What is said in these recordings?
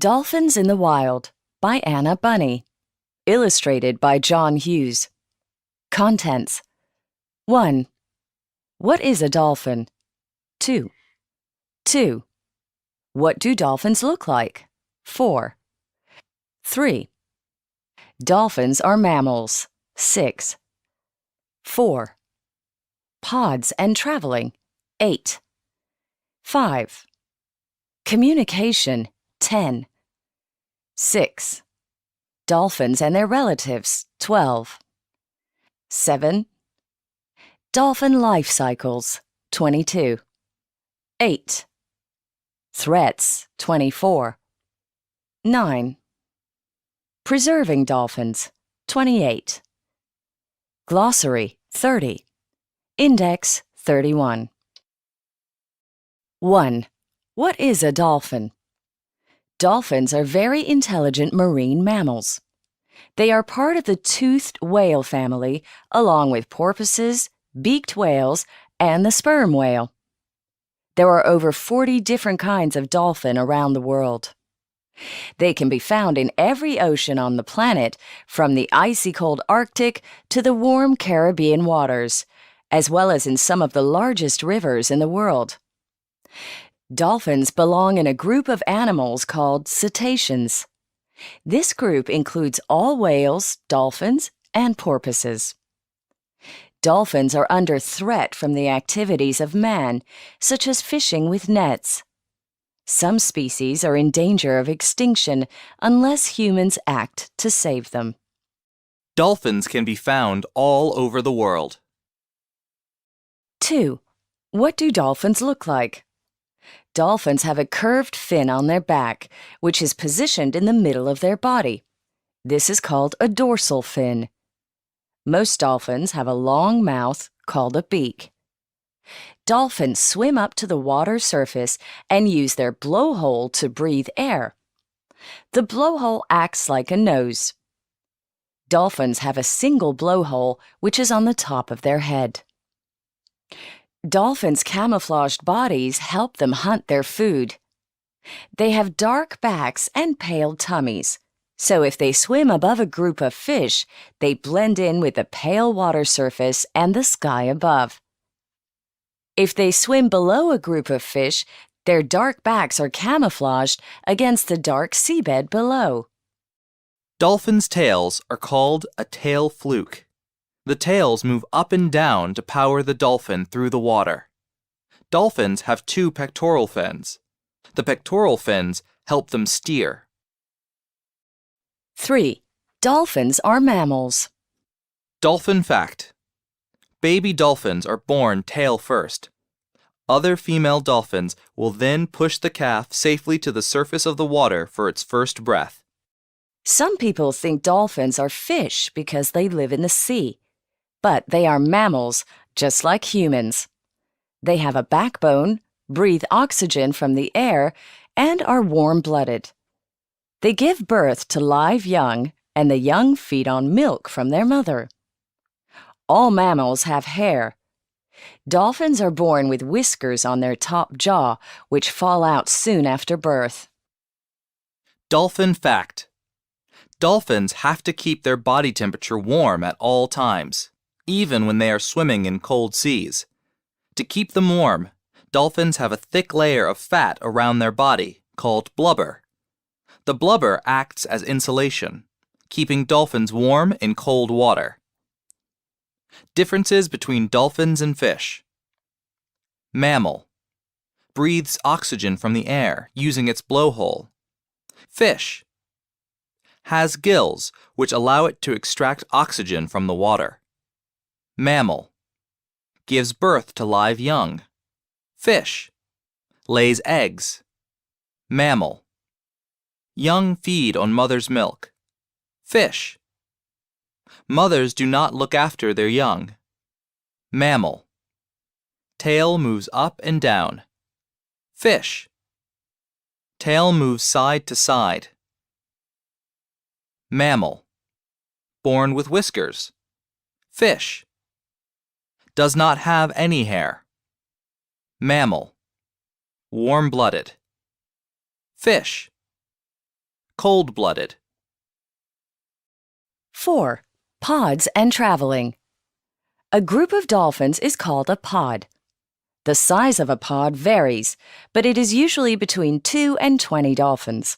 Dolphins in the Wild by Anna Bunny. Illustrated by John Hughes. Contents: 1. What is a dolphin? 2. What do dolphins look like? 4. 3. Dolphins are mammals. 6. 4. Pods and traveling. 8. 5. Communication. 10. 6. Dolphins and their relatives. 12. 7. Dolphin life cycles. 22. 8. Threats. 24. 9. Preserving dolphins. 28. Glossary. 30. Index. 31. 1. What is a dolphin? Dolphins are very intelligent marine mammals. They are part of the toothed whale family, along with porpoises, beaked whales, and the sperm whale. There are over 40 different kinds of dolphin around the world. They can be found in every ocean on the planet, from the icy cold Arctic to the warm Caribbean waters, as well as in some of the largest rivers in the world. Dolphins belong in a group of animals called cetaceans. This group includes all whales, dolphins, and porpoises. Dolphins are under threat from the activities of man, such as fishing with nets. Some species are in danger of extinction unless humans act to save them. Dolphins can be found all over the world. 2. What do dolphins look like? Dolphins have a curved fin on their back, which is positioned in the middle of their body. This is called a dorsal fin. Most dolphins have a long mouth called a beak. Dolphins swim up to the water surface and use their blowhole to breathe air. The blowhole acts like a nose. Dolphins have a single blowhole, which is on the top of their head. Dolphins' camouflaged bodies help them hunt their food. They have dark backs and pale tummies, so if they swim above a group of fish, they blend in with the pale water surface and the sky above. If they swim below a group of fish, their dark backs are camouflaged against the dark seabed below. Dolphins' tails are called a tail fluke. The tails move up and down to power the dolphin through the water. Dolphins have 2 pectoral fins. The pectoral fins help them steer. 3. Dolphins are mammals. Dolphin fact: baby dolphins are born tail first. Other female dolphins will then push the calf safely to the surface of the water for its first breath. Some people think dolphins are fish because they live in the sea. But they are mammals, just like humans. They have a backbone, breathe oxygen from the air, and are warm-blooded. They give birth to live young, and the young feed on milk from their mother. All mammals have hair. Dolphins are born with whiskers on their top jaw, which fall out soon after birth. Dolphin fact: dolphins have to keep their body temperature warm at all times, even when they are swimming in cold seas. To keep them warm, dolphins have a thick layer of fat around their body, called blubber. The blubber acts as insulation, keeping dolphins warm in cold water. Differences between dolphins and fish. Mammal: breathes oxygen from the air using its blowhole. Fish: has gills which allow it to extract oxygen from the water. Mammal: gives birth to live young. Fish: lays eggs. Mammal: young feed on mother's milk. Fish: mothers do not look after their young. Mammal: tail moves up and down. Fish: tail moves side to side. Mammal: born with whiskers. Fish: does not have any hair. Mammal: warm-blooded. Fish: Cold-blooded. 4. Pods and traveling. A group of dolphins is called a pod. The size of a pod varies, but it is usually between 2 and 20 dolphins.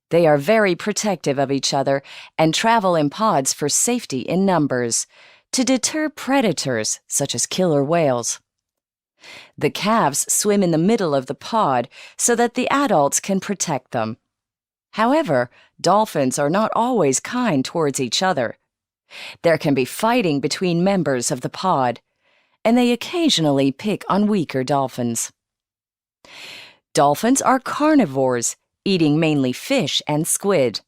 They are very protective of each other and travel in pods for safety in numbers, to deter predators such as killer whales. The calves swim in the middle of the pod so that the adults can protect them. However, dolphins are not always kind towards each other. There can be fighting between members of the pod, and they occasionally pick on weaker dolphins. Dolphins are carnivores, eating mainly fish and squid.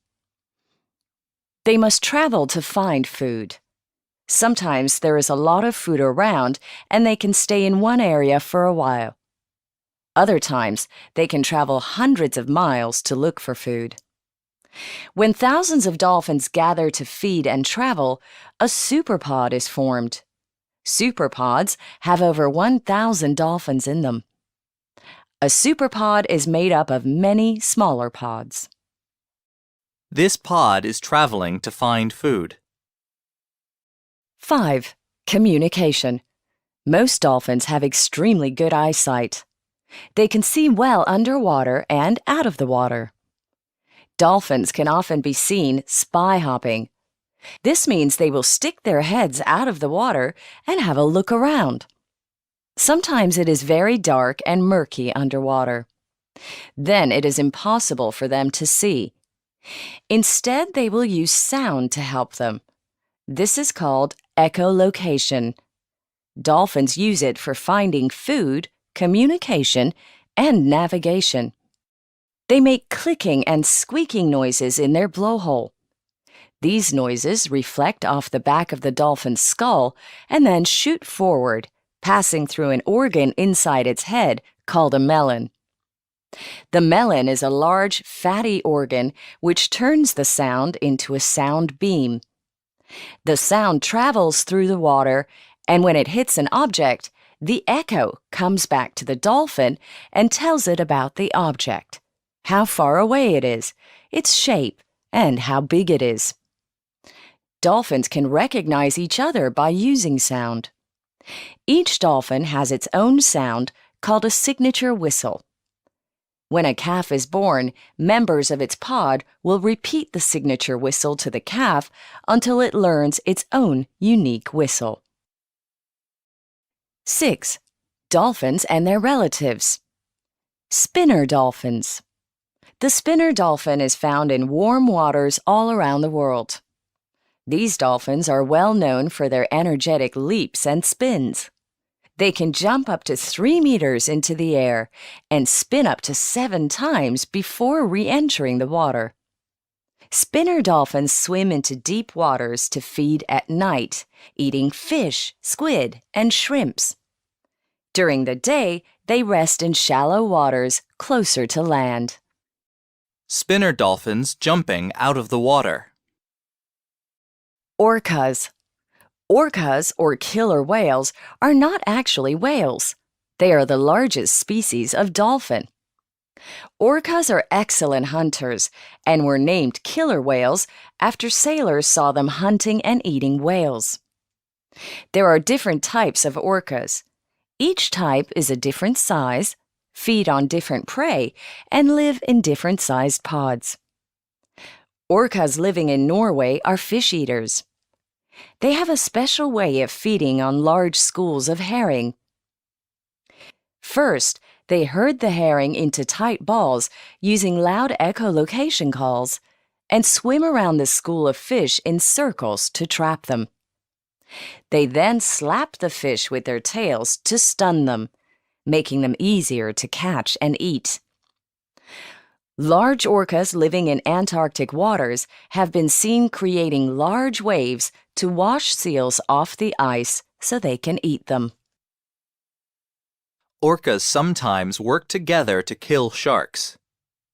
They must travel to find food. Sometimes there is a lot of food around, and they can stay in one area for a while. Other times, they can travel hundreds of miles to look for food. When thousands of dolphins gather to feed and travel, a superpod is formed. Superpods have over 1,000 dolphins in them. A superpod is made up of many smaller pods. This pod is traveling to find food. 5. Communication. Most dolphins have extremely good eyesight. They can see well underwater and out of the water. Dolphins can often be seen spy hopping. This means they will stick their heads out of the water and have a look around. Sometimes it is very dark and murky underwater. Then it is impossible for them to see. Instead, they will use sound to help them. This is called echolocation. Dolphins use it for finding food, communication, and navigation. They make clicking and squeaking noises in their blowhole. These noises reflect off the back of the dolphin's skull and then shoot forward, passing through an organ inside its head called a melon. The melon is a large, fatty organ which turns the sound into a sound beam. The sound travels through the water, and when it hits an object, the echo comes back to the dolphin and tells it about the object, how far away it is, its shape, and how big it is. Dolphins can recognize each other by using sound. Each dolphin has its own sound called a signature whistle. When a calf is born, members of its pod will repeat the signature whistle to the calf until it learns its own unique whistle. 6. Dolphins and their relatives. Spinner dolphins. The spinner dolphin is found in warm waters all around the world. These dolphins are well known for their energetic leaps and spins. They can jump up to 3 meters into the air and spin up to 7 times before re-entering the water. Spinner dolphins swim into deep waters to feed at night, eating fish, squid, and shrimps. During the day, they rest in shallow waters closer to land. Spinner dolphins jumping out of the water. Orcas. Orcas, or killer whales, are not actually whales. They are the largest species of dolphin. Orcas are excellent hunters and were named killer whales after sailors saw them hunting and eating whales. There are different types of orcas. Each type is a different size, feed on different prey, and live in different sized pods. Orcas living in Norway are fish eaters. They have a special way of feeding on large schools of herring. First, they herd the herring into tight balls using loud echolocation calls and swim around the school of fish in circles to trap them. They then slap the fish with their tails to stun them, making them easier to catch and eat. Large orcas living in Antarctic waters have been seen creating large waves to wash seals off the ice so they can eat them. Orcas sometimes work together to kill sharks.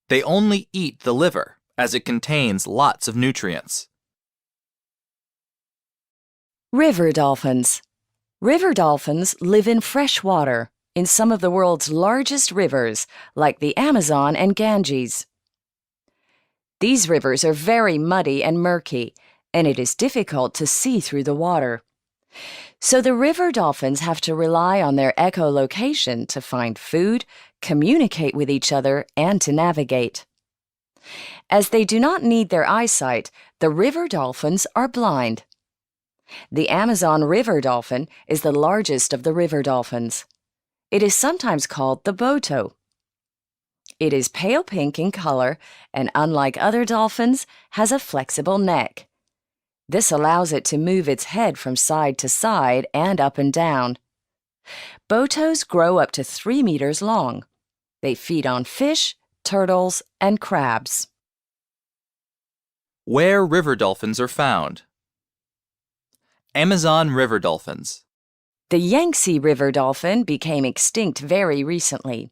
They only eat the liver, as it contains lots of nutrients. River dolphins. River dolphins live in fresh water in some of the world's largest rivers, like the Amazon and Ganges. These rivers are very muddy and murky, and it is difficult to see through the water. So the river dolphins have to rely on their echolocation to find food, communicate with each other, and to navigate. As they do not need their eyesight, the river dolphins are blind. The Amazon river dolphin is the largest of the river dolphins. It is sometimes called the boto. It is pale pink in color and, unlike other dolphins, has a flexible neck. This allows it to move its head from side to side and up and down. Botos grow up to 3 meters long. They feed on fish, turtles, and crabs. Where river dolphins are found. Amazon river dolphins. The Yangtze River dolphin became extinct very recently.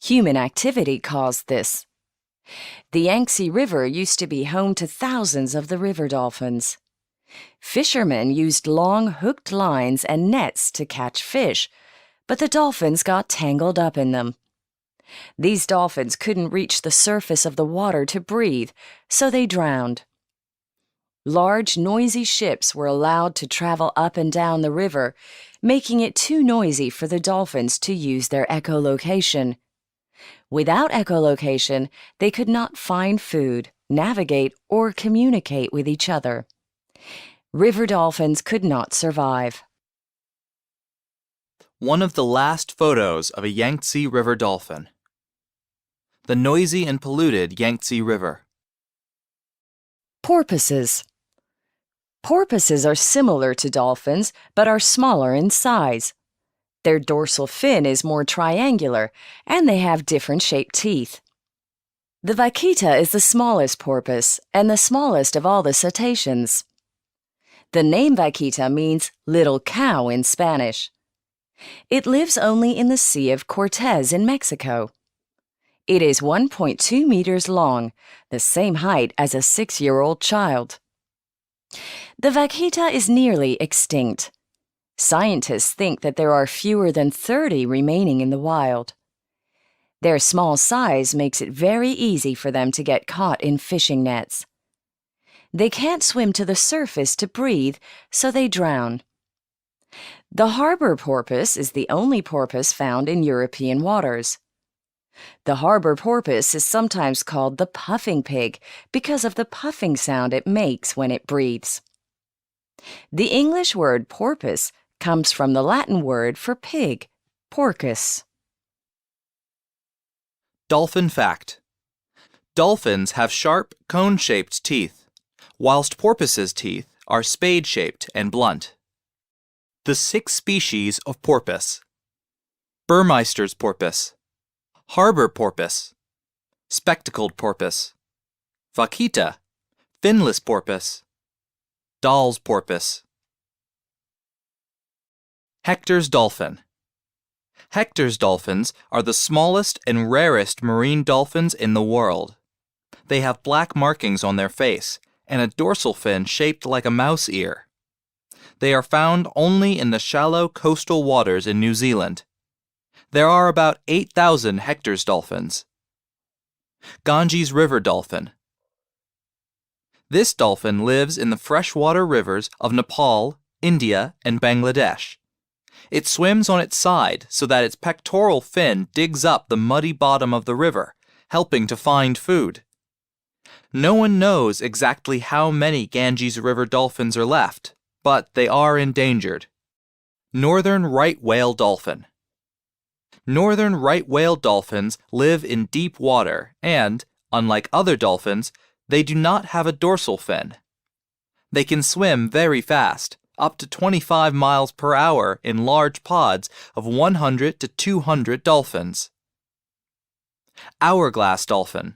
Human activity caused this. The Yangtze River used to be home to thousands of the river dolphins. Fishermen used long hooked lines and nets to catch fish, but the dolphins got tangled up in them. These dolphins couldn't reach the surface of the water to breathe, so they drowned. Large, noisy ships were allowed to travel up and down the river, making it too noisy for the dolphins to use their echolocation. Without echolocation, they could not find food, navigate, or communicate with each other. River dolphins could not survive. One of the last photos of a Yangtze River dolphin. The noisy and polluted Yangtze River. Porpoises. Porpoises are similar to dolphins, but are smaller in size. Their dorsal fin is more triangular, and they have different shaped teeth. The vaquita is the smallest porpoise and the smallest of all the cetaceans. The name vaquita means little cow in Spanish. It lives only in the Sea of Cortez in Mexico. It is 1.2 meters long, the same height as a 6-year-old child. The vaquita is nearly extinct. Scientists think that there are fewer than 30 remaining in the wild. Their small size makes it very easy for them to get caught in fishing nets. They can't swim to the surface to breathe, so they drown. The harbor porpoise is the only porpoise found in European waters. The harbor porpoise is sometimes called the puffing pig because of the puffing sound it makes when it breathes. The English word porpoise comes from the Latin word for pig, porcus. Dolphin fact. Dolphins have sharp, cone-shaped teeth, whilst porpoises' teeth are spade-shaped and blunt. The 6 species of porpoise. Burmeister's porpoise, harbor porpoise, spectacled porpoise, vaquita, finless porpoise, Dahl's porpoise. Hector's dolphin. Hector's dolphins are the smallest and rarest marine dolphins in the world. They have black markings on their face and a dorsal fin shaped like a mouse ear. They are found only in the shallow coastal waters in New Zealand. There are about 8,000 Hector's dolphins. Ganges river dolphin. This dolphin lives in the freshwater rivers of Nepal, India, and Bangladesh. It swims on its side so that its pectoral fin digs up the muddy bottom of the river, helping to find food. No one knows exactly how many Ganges river dolphins are left, but they are endangered. Northern right whale dolphin. Northern right whale dolphins live in deep water and, unlike other dolphins, they do not have a dorsal fin. They can swim very fast, up to 25 miles per hour in large pods of 100 to 200 dolphins. Hourglass dolphin.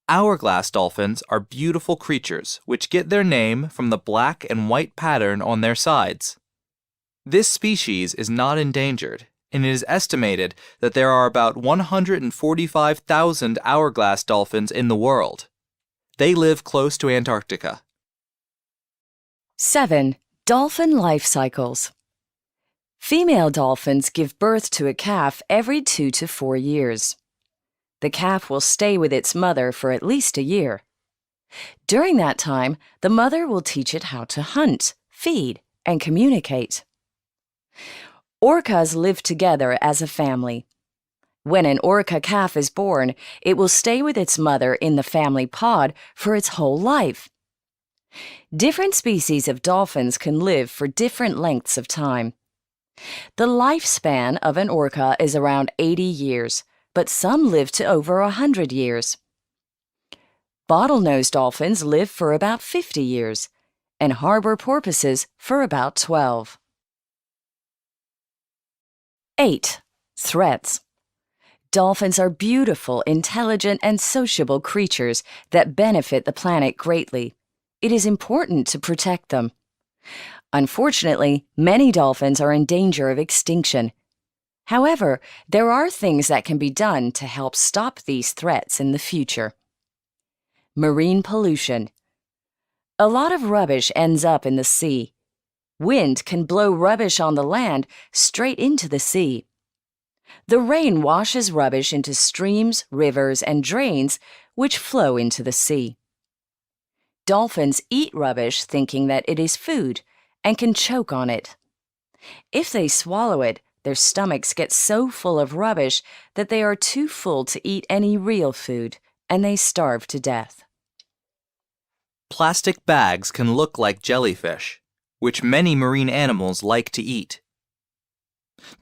Hourglass dolphins are beautiful creatures which get their name from the black and white pattern on their sides. This species is not endangered, and it is estimated that there are about 145,000 hourglass dolphins in the world. They live close to Antarctica. 7. Dolphin life cycles. Female dolphins give birth to a calf every 2 to 4 years. The calf will stay with its mother for at least a year. During that time, the mother will teach it how to hunt, feed, and communicate. Orcas live together as a family. When an orca calf is born, it will stay with its mother in the family pod for its whole life. Different species of dolphins can live for different lengths of time. The lifespan of an orca is around 80 years, but some live to over 100 years. Bottlenose dolphins live for about 50 years, and harbor porpoises for about 12. 8. Threats. Dolphins are beautiful, intelligent, and sociable creatures that benefit the planet greatly. It is important to protect them. Unfortunately, many dolphins are in danger of extinction. However, there are things that can be done to help stop these threats in the future. Marine pollution. A lot of rubbish ends up in the sea. Wind can blow rubbish on the land straight into the sea. The rain washes rubbish into streams, rivers, and drains, which flow into the sea. Dolphins eat rubbish thinking that it is food and can choke on it. If they swallow it, their stomachs get so full of rubbish that they are too full to eat any real food, and they starve to death. Plastic bags can look like jellyfish, which many marine animals like to eat.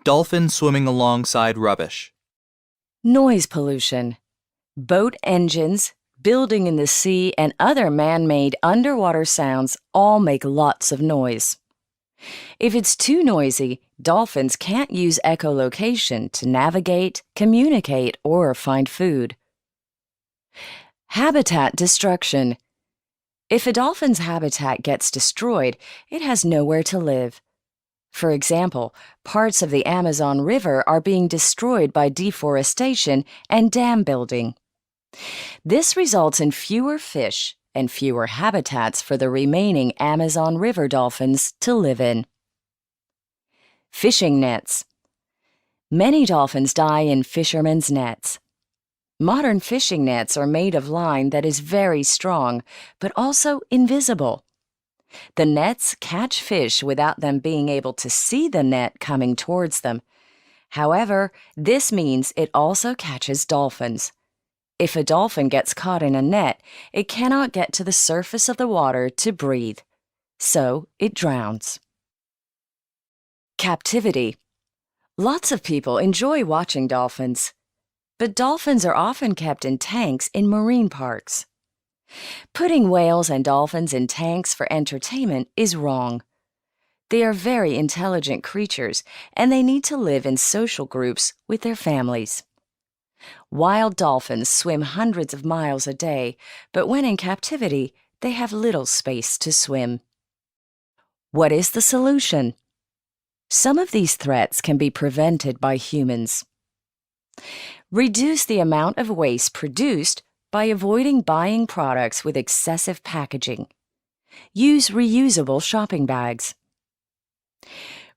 Dolphins swimming alongside rubbish. Noise pollution. Boat engines, building in the sea, and other man-made underwater sounds all make lots of noise. If it's too noisy, dolphins can't use echolocation to navigate, communicate, or find food. Habitat destruction. If a dolphin's habitat gets destroyed, it has nowhere to live. For example, parts of the Amazon River are being destroyed by deforestation and dam building. This results in fewer fish and fewer habitats for the remaining Amazon River dolphins to live in. Fishing nets. Many dolphins die in fishermen's nets. Modern fishing nets are made of line that is very strong, but also invisible. The nets catch fish without them being able to see the net coming towards them. However, this means it also catches dolphins. If a dolphin gets caught in a net, it cannot get to the surface of the water to breathe, so it drowns. Captivity. Lots of people enjoy watching dolphins, but dolphins are often kept in tanks in marine parks. Putting whales and dolphins in tanks for entertainment is wrong. They are very intelligent creatures, and they need to live in social groups with their families. Wild dolphins swim hundreds of miles a day, but when in captivity, they have little space to swim. What is the solution? Some of these threats can be prevented by humans. Reduce the amount of waste produced by avoiding buying products with excessive packaging. Use reusable shopping bags.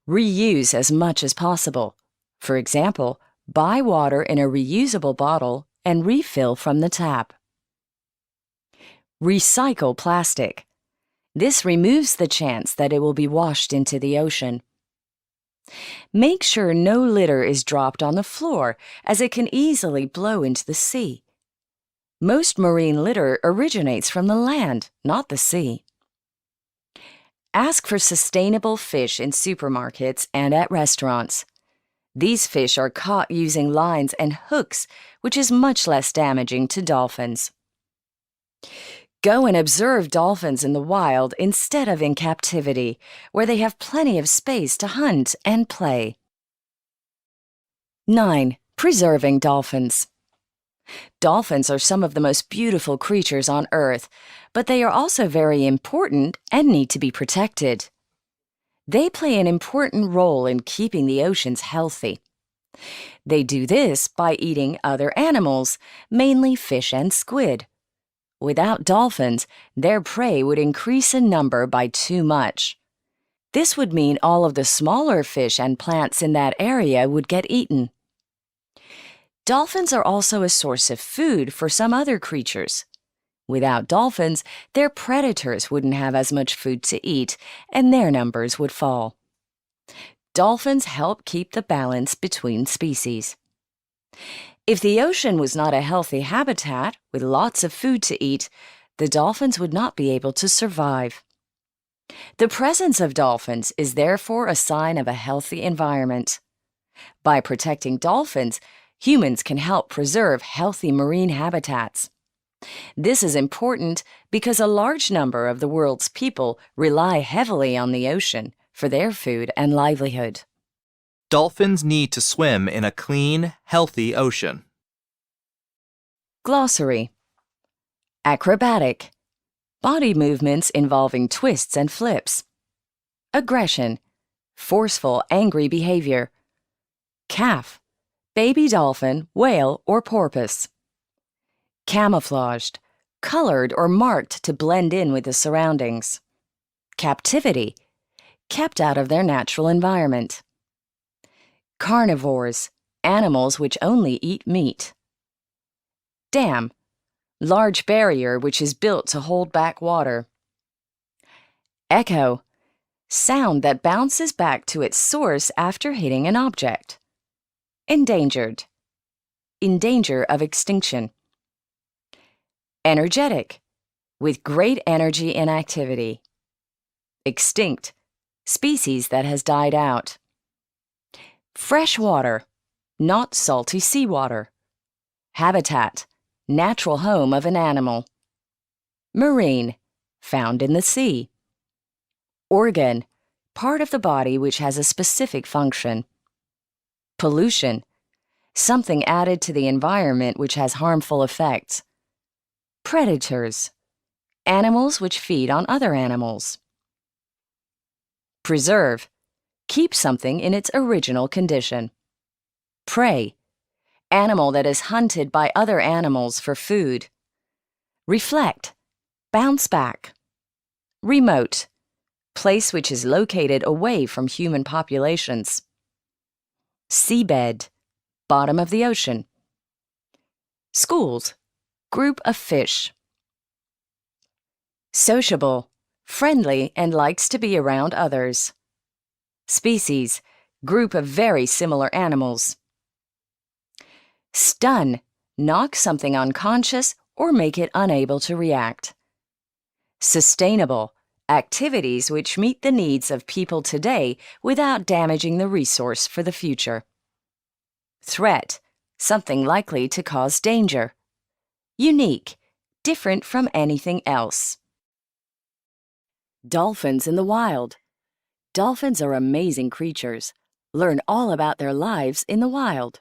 Reuse as much as possible. For example, buy water in a reusable bottle and refill from the tap. Recycle plastic. This removes the chance that it will be washed into the ocean. Make sure no litter is dropped on the floor, as it can easily blow into the sea. Most marine litter originates from the land, not the sea. Ask for sustainable fish in supermarkets and at restaurants. These fish are caught using lines and hooks, which is much less damaging to dolphins. Go and observe dolphins in the wild instead of in captivity, where they have plenty of space to hunt and play. 9. Preserving dolphins. Dolphins are some of the most beautiful creatures on Earth, but they are also very important and need to be protected. They play an important role in keeping the oceans healthy. They do this by eating other animals, mainly fish and squid. Without dolphins, their prey would increase in number by too much. This would mean all of the smaller fish and plants in that area would get eaten. Dolphins are also a source of food for some other creatures. Without dolphins, their predators wouldn't have as much food to eat, and their numbers would fall. Dolphins help keep the balance between species. If the ocean was not a healthy habitat with lots of food to eat, the dolphins would not be able to survive. The presence of dolphins is therefore a sign of a healthy environment. By protecting dolphins, humans can help preserve healthy marine habitats. This is important because a large number of the world's people rely heavily on the ocean for their food and livelihood. Dolphins need to swim in a clean, healthy ocean. Glossary: acrobatic, body movements involving twists and flips. Aggression, forceful, angry behavior. Calf, baby dolphin, whale, or porpoise. Camouflaged, colored or marked to blend in with the surroundings. Captivity, kept out of their natural environment. Carnivores, animals which only eat meat. Dam, large barrier which is built to hold back water. Echo, sound that bounces back to its source after hitting an object. Endangered, in danger of extinction. Energetic, with great energy and activity. Extinct, species that has died out. Freshwater, not salty seawater. Habitat, natural home of an animal. Marine, found in the sea. Organ, part of the body which has a specific function. Pollution, something added to the environment which has harmful effects. Predators, animals which feed on other animals. Preserve, keep something in its original condition. Prey, animal that is hunted by other animals for food. Reflect, bounce back. Remote, place which is located away from human populations. Seabed, bottom of the ocean. Schools, group of fish. Sociable, friendly and likes to be around others. Species, group of very similar animals. Stun, knock something unconscious or make it unable to react. Sustainable, activities which meet the needs of people today without damaging the resource for the future. Threat, something likely to cause danger. Unique, different from anything else. Dolphins in the wild. Dolphins are amazing creatures. Learn all about their lives in the wild.